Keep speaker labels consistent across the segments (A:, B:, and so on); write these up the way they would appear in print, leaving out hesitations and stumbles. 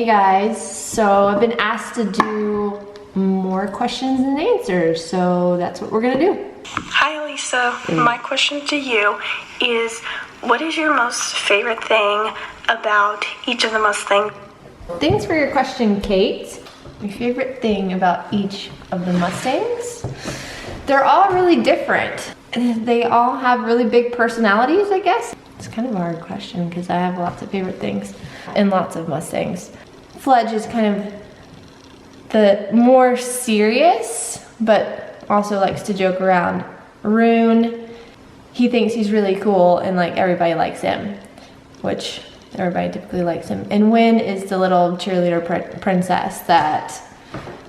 A: Hey guys, so I've been asked to do more questions and answers, so that's what we're gonna do.
B: Hi Lisa, my question to you is, what is your most favorite thing about each of the Mustangs?
A: Thanks for your question, Kate. My favorite thing about each of the Mustangs? They're all really different. They all have really big personalities, I guess. It's kind of a hard question because I have lots of favorite things and lots of Mustangs. Fledge is kind of the more serious, but also likes to joke around. Rune, he thinks he's really cool and like everybody likes him, which everybody typically likes him. And Win is the little cheerleader princess that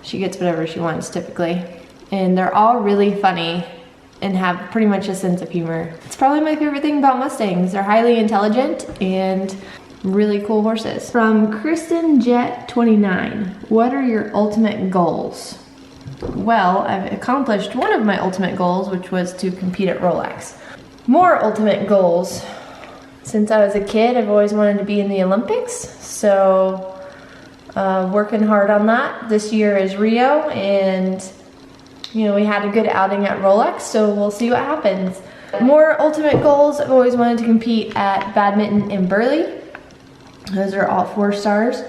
A: she gets whatever she wants typically. And they're all really funny and have pretty much a sense of humor. It's probably my favorite thing about Mustangs. They're highly intelligent and really cool horses. From Kristen Jet 29, what are your ultimate goals? Well, I've accomplished one of my ultimate goals, which was to compete at Rolex. More ultimate goals. Since I was a kid, I've always wanted to be in the Olympics, so working hard on that. This year is Rio, and you know, we had a good outing at Rolex, so we'll see what happens. More ultimate goals, I've always wanted to compete at badminton in Burley. Those are all 4 stars.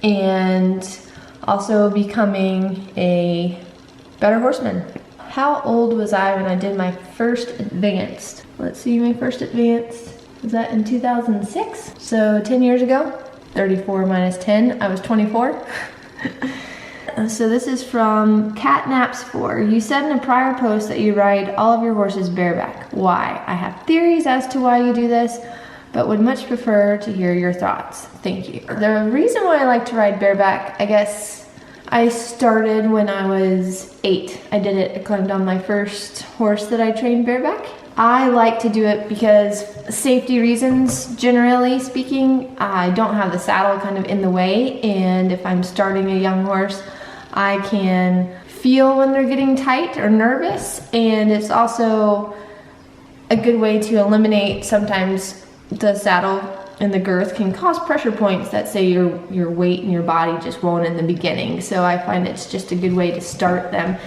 A: And also becoming a better horseman. How old was I when I did my first advanced? Let's see, my first advanced, was that in 2006? So 10 years ago, 34 minus 10, I was 24. So this is from Catnaps4. You said in a prior post that you ride all of your horses bareback. Why? I have theories as to why you do this, but would much prefer to hear your thoughts. Thank you. The reason why I like to ride bareback, I guess I started when I was 8. I did it, I climbed on my first horse that I trained bareback. I like to do it because safety reasons, generally speaking. I don't have the saddle kind of in the way, and if I'm starting a young horse, I can feel when they're getting tight or nervous, and it's also a good way to eliminate sometimes the saddle and the girth can cause pressure points that say your weight and your body just won't in the beginning. So I find it's just a good way to start them.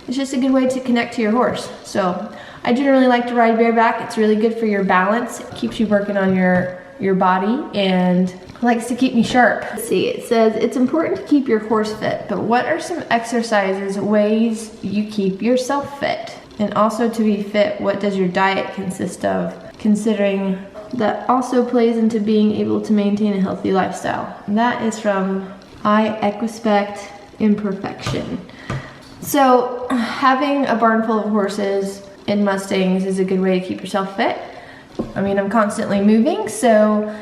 A: It's just a good way to connect to your horse. So I generally like to ride bareback. It's really good for your balance. It keeps you working on your body and likes to keep me sharp. Let's see, it says it's important to keep your horse fit, but what are some exercises, ways you keep yourself fit? And also to be fit, what does your diet consist of? Considering that also plays into being able to maintain a healthy lifestyle. And that is from I Equispect Imperfection. So having a barn full of horses and Mustangs is a good way to keep yourself fit. I mean, I'm constantly moving, so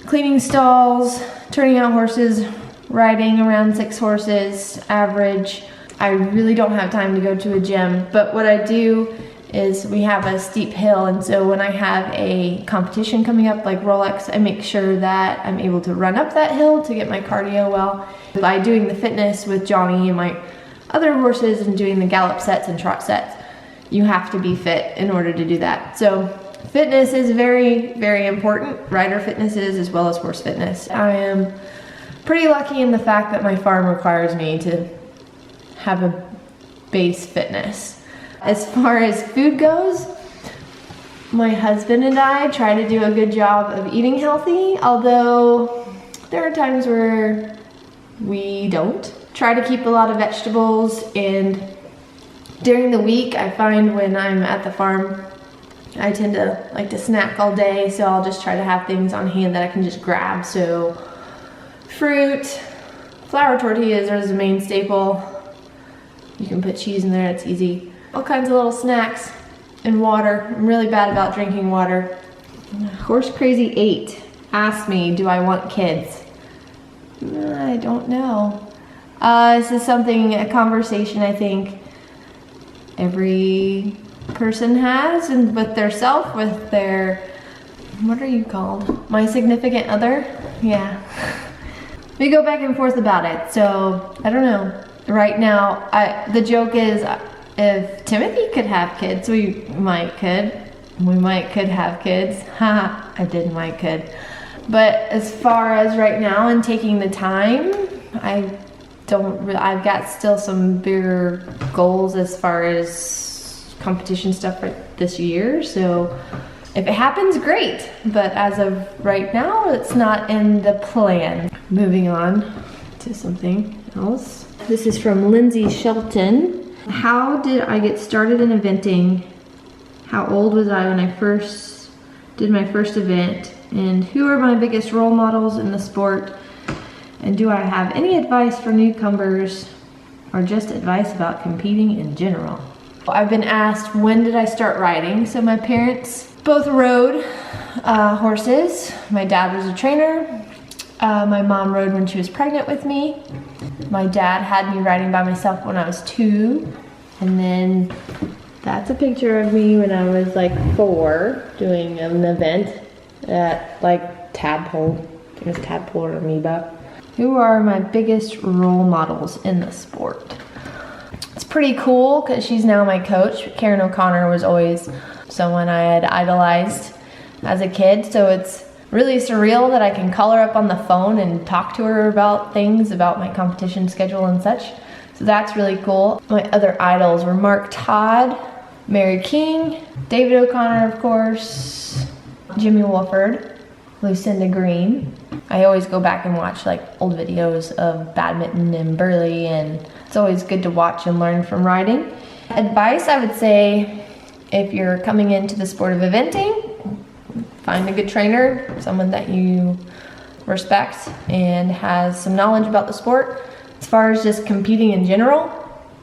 A: cleaning stalls, turning out horses, riding around 6 horses, average. I really don't have time to go to a gym, but what I do is we have a steep hill, and so when I have a competition coming up like Rolex, I make sure that I'm able to run up that hill to get my cardio well. By doing the fitness with Johnny and my other horses and doing the gallop sets and trot sets, you have to be fit in order to do that. So fitness is very, very important. Rider fitness is, as well as horse fitness. I am pretty lucky in the fact that my farm requires me to have a base fitness. As far as food goes, my husband and I try to do a good job of eating healthy, although there are times where we don't. Try to keep a lot of vegetables, and during the week I find when I'm at the farm I tend to like to snack all day, so I'll just try to have things on hand that I can just grab. So fruit, flour tortillas are the main staple. You can put cheese in there, it's easy. All kinds of little snacks and water. I'm really bad about drinking water. Horse Crazy 8 asked me, do I want kids? I don't know. This is a conversation I think every person has, and with their self, with their, what are you called? My significant other? Yeah. We go back and forth about it, so I don't know. Right now, the joke is if Timothy could have kids, we might could have kids. Haha, I did might could. But as far as right now and taking the time, I've got still some bigger goals as far as competition stuff for this year. So if it happens, great. But as of right now, it's not in the plan. Moving on to something else. This is from Lindsay Shelton. How did I get started in eventing? How old was I when I first did my first event? And who are my biggest role models in the sport? And do I have any advice for newcomers or just advice about competing in general? I've been asked, when did I start riding? So my parents both rode horses. My dad was a trainer. My mom rode when she was pregnant with me. My dad had me riding by myself when I was 2. And then that's a picture of me when I was like 4 doing an event at like Tadpole. I think it was Tadpole or Amoeba. Who are my biggest role models in the sport? It's pretty cool because she's now my coach. Karen O'Connor was always someone I had idolized as a kid, so it's really surreal that I can call her up on the phone and talk to her about things, about my competition schedule and such. So that's really cool. My other idols were Mark Todd, Mary King, David O'Connor, of course, Jimmy Wolford, Lucinda Green. I always go back and watch like old videos of badminton and Burley, and it's always good to watch and learn from riding. Advice, I would say, if you're coming into the sport of eventing, find a good trainer, someone that you respect and has some knowledge about the sport. As far as just competing in general,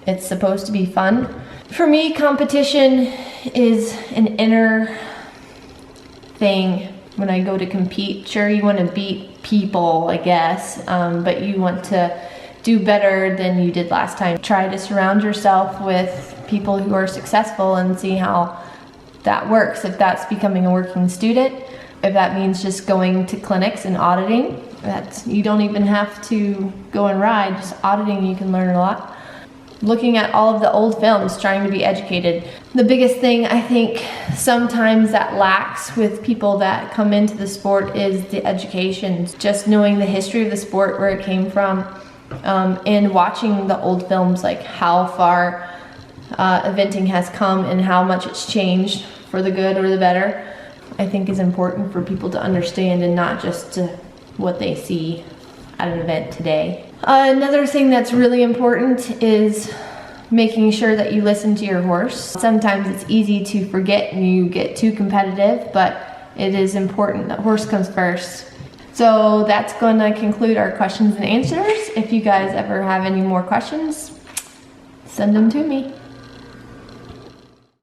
A: it's supposed to be fun. For me, competition is an inner thing. When I go to compete, sure, you want to beat people, I guess, but you want to do better than you did last time. Try to surround yourself with people who are successful and see how that works. If that's becoming a working student, if that means just going to clinics and auditing, you don't even have to go and ride, just auditing, you can learn a lot. Looking at all of the old films, trying to be educated. The biggest thing I think sometimes that lacks with people that come into the sport is the education. Just knowing the history of the sport, where it came from, and watching the old films, like how far eventing has come and how much it's changed for the good or the better, I think is important for people to understand, and not just what they see at an event today. Another thing that's really important is making sure that you listen to your horse. Sometimes it's easy to forget and you get too competitive, but it is important that horse comes first. So that's going to conclude our questions and answers. If you guys ever have any more questions, send them to me.